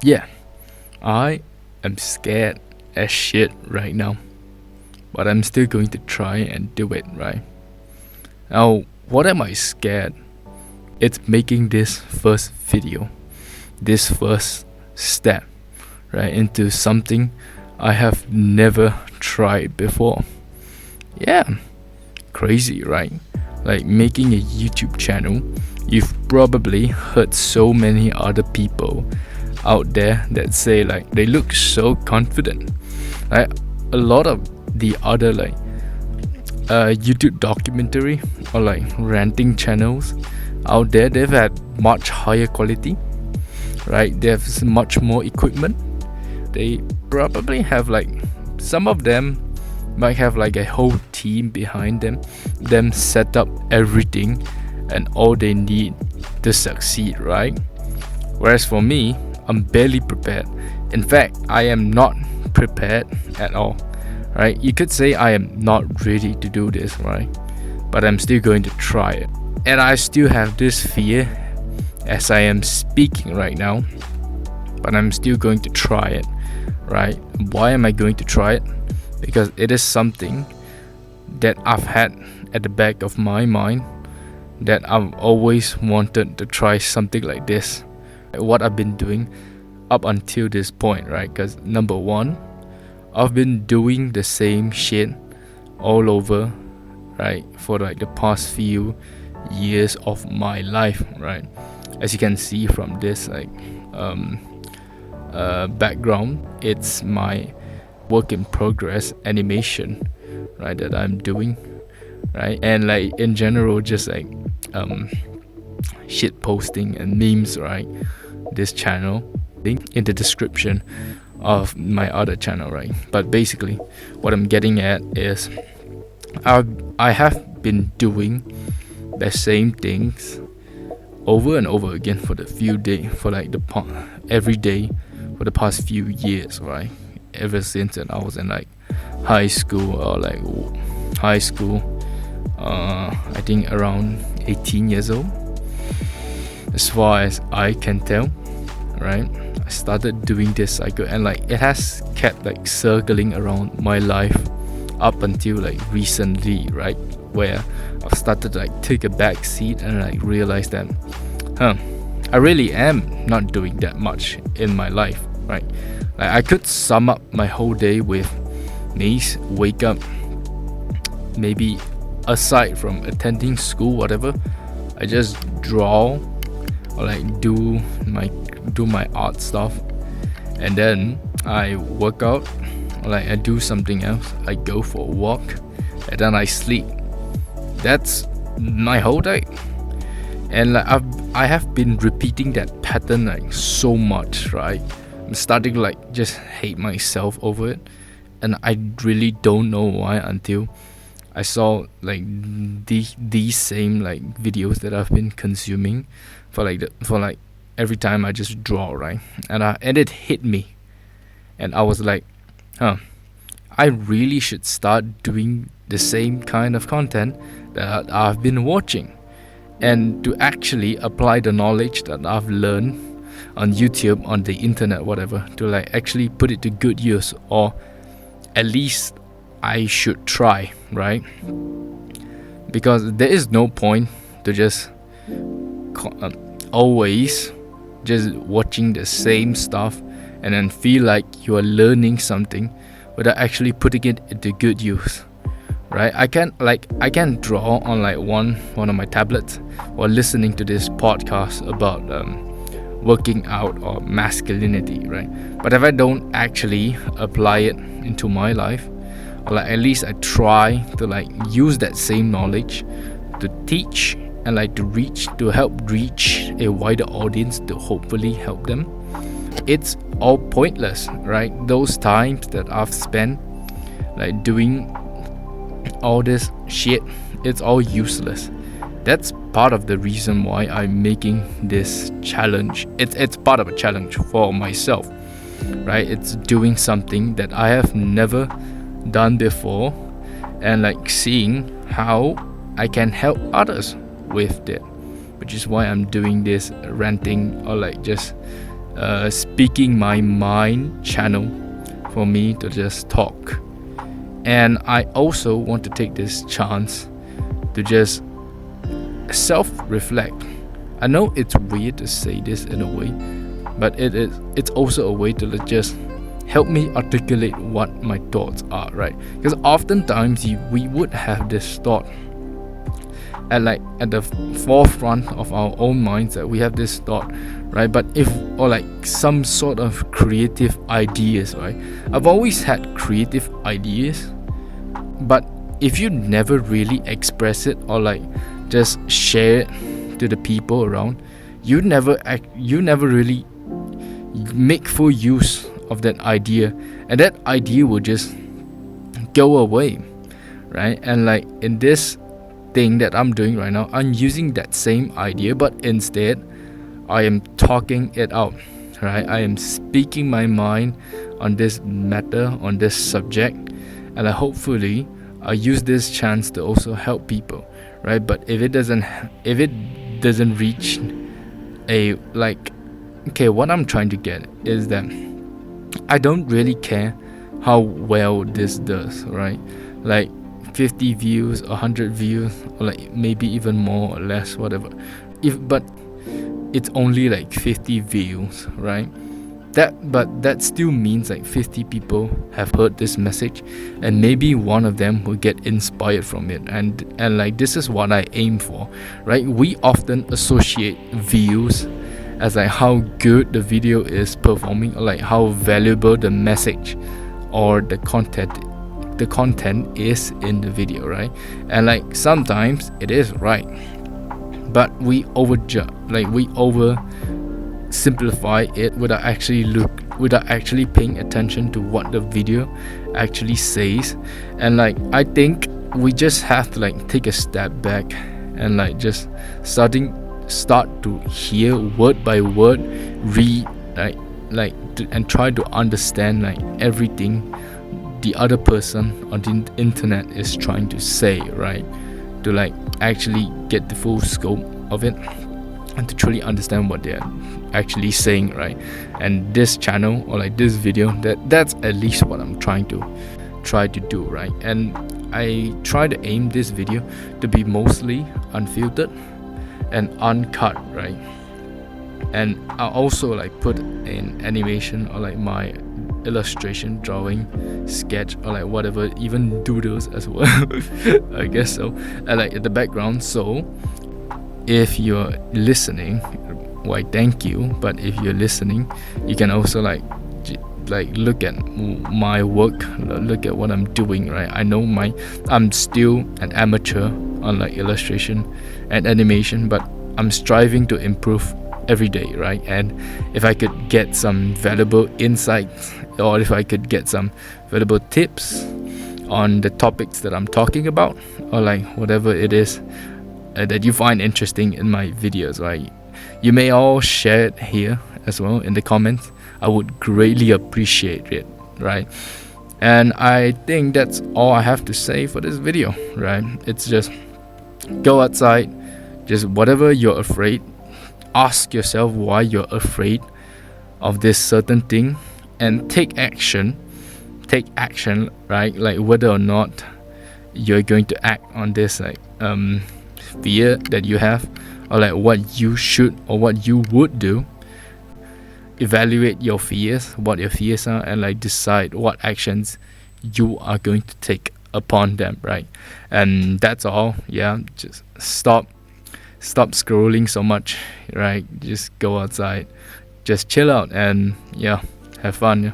Yeah, I am scared as shit right now, but I'm still going to try and do it, right? Now, what am I scared? It's making this first video, this first step, right, into something I have never tried before. Yeah, crazy, right? Like making a YouTube channel, you've probably heard so many other people out there that say like they look so confident. Like a lot of the other like YouTube documentary or like ranting channels out there, they've had much higher quality, right? They have much more equipment. They probably have like, some of them might have like a whole team behind them set up everything and all they need to succeed, right? Whereas for me, I'm barely prepared. In fact, I am not prepared at all, right? You could say I am not ready to do this, right? But I'm still going to try it. And I still have this fear as I am speaking right now, but I'm still going to try it, right? Why am I going to try it? Because it is something that I've had at the back of my mind, that I've always wanted to try something like this. What I've been doing up until this point, right? Because number one, I've been doing the same shit all over, right, for like the past few years of my life, right? As you can see from this like background, it's my work in progress animation, right, that I'm doing, right? And like in general, just like shit posting and memes, right? This channel, link in the description of my other channel, right? But basically what I'm getting at is I have been doing the same things over and over again for the few days, for like every day for the past few years, right? Ever since I was in like high school, I think around 18 years old, as far as I can tell, right? I started doing this cycle, and like it has kept like circling around my life up until like recently, right? Where I've started to like take a back seat and like realize that I really am not doing that much in my life, right? Like I could sum up my whole day with me wake up, maybe aside from attending school, whatever, I just draw or like do my art stuff, and then I work out, or like I do something else, I go for a walk, and then I sleep. That's my whole day. And like I have been repeating that pattern like so much, right? I'm starting to like just hate myself over it, and I really don't know why until I saw like these same like videos that I've been consuming for like every time I just draw, right? And it hit me, and I was like, I really should start doing the same kind of content that I've been watching, and to actually apply the knowledge that I've learned on YouTube, on the internet, whatever, to like actually put it to good use, or at least I should try, right? Because there is no point to just always just watching the same stuff and then feel like you are learning something without actually putting it into good use, right? I can draw on like one of my tablets while listening to this podcast about working out or masculinity, right? But if I don't actually apply it into my life, or like at least I try to like use that same knowledge to teach and like to help reach a wider audience, to hopefully help them, it's all pointless, right? Those times that I've spent like doing all this shit, it's all useless. That's part of the reason why I'm making this challenge. It's part of a challenge for myself, right? It's doing something that I have never done before, and like seeing how I can help others with it, which is why I'm doing this ranting or like just speaking my mind channel for me to just talk. And I also want to take this chance to just self-reflect. I know it's weird to say this in a way, but it's also a way to just help me articulate what my thoughts are, right? Because oftentimes we would have this thought at the forefront of our own minds, that we have this thought, right? But or like some sort of creative ideas, right? I've always had creative ideas, but if you never really express it or like just share it to the people around, you never really make full use of that idea, and that idea will just go away, right? And like in this thing that I'm doing right now, I'm using that same idea, but instead I am talking it out, right? I am speaking my mind on this matter, on this subject, and hopefully I use this chance to also help people, right? But if it doesn't reach a like, okay, what I'm trying to get is that I don't really care how well this does, right? Like 50 views, 100 views, or like maybe even more or less, whatever. But it's only like 50 views, right? But that still means like 50 people have heard this message, and maybe one of them will get inspired from it. And like this is what I aim for, right? We often associate views as like how good the video is performing, or like how valuable the message or the content is in the video, right? And like sometimes it is right, but we over simplify it without actually paying attention to what the video actually says. And like I think we just have to like take a step back and like just start to hear word by word, read and try to understand like everything the other person on the internet is trying to say, right? To like actually get the full scope of it and to truly understand what they're actually saying, right? And this channel or like this video, that's at least what I'm trying to do, right? And I try to aim this video to be mostly unfiltered and uncut, right? And I also like put in animation or like my illustration, drawing, sketch, or like whatever, even doodles as well. I guess so. And like in the background. So if you're listening, why thank you. But if you're listening, you can also like look at my work, look at what I'm doing, right? I know I'm still an amateur on like illustration and animation, but I'm striving to improve every day, right? And if I could get some valuable insights, or if I could get some valuable tips on the topics that I'm talking about, or like whatever it is that you find interesting in my videos, right? You may all share it here as well in the comments. I would greatly appreciate it, right? And I think that's all I have to say for this video, right? It's just go outside, just whatever you're afraid, ask yourself why you're afraid of this certain thing, and take action, right? Like whether or not you're going to act on this like fear that you have, or like what you should or what you would do. Evaluate your fears, what your fears are, and like decide what actions you are going to take upon them, right? And that's all. Yeah, just stop scrolling so much, right? Just go outside, just chill out, and yeah, have fun. Yeah.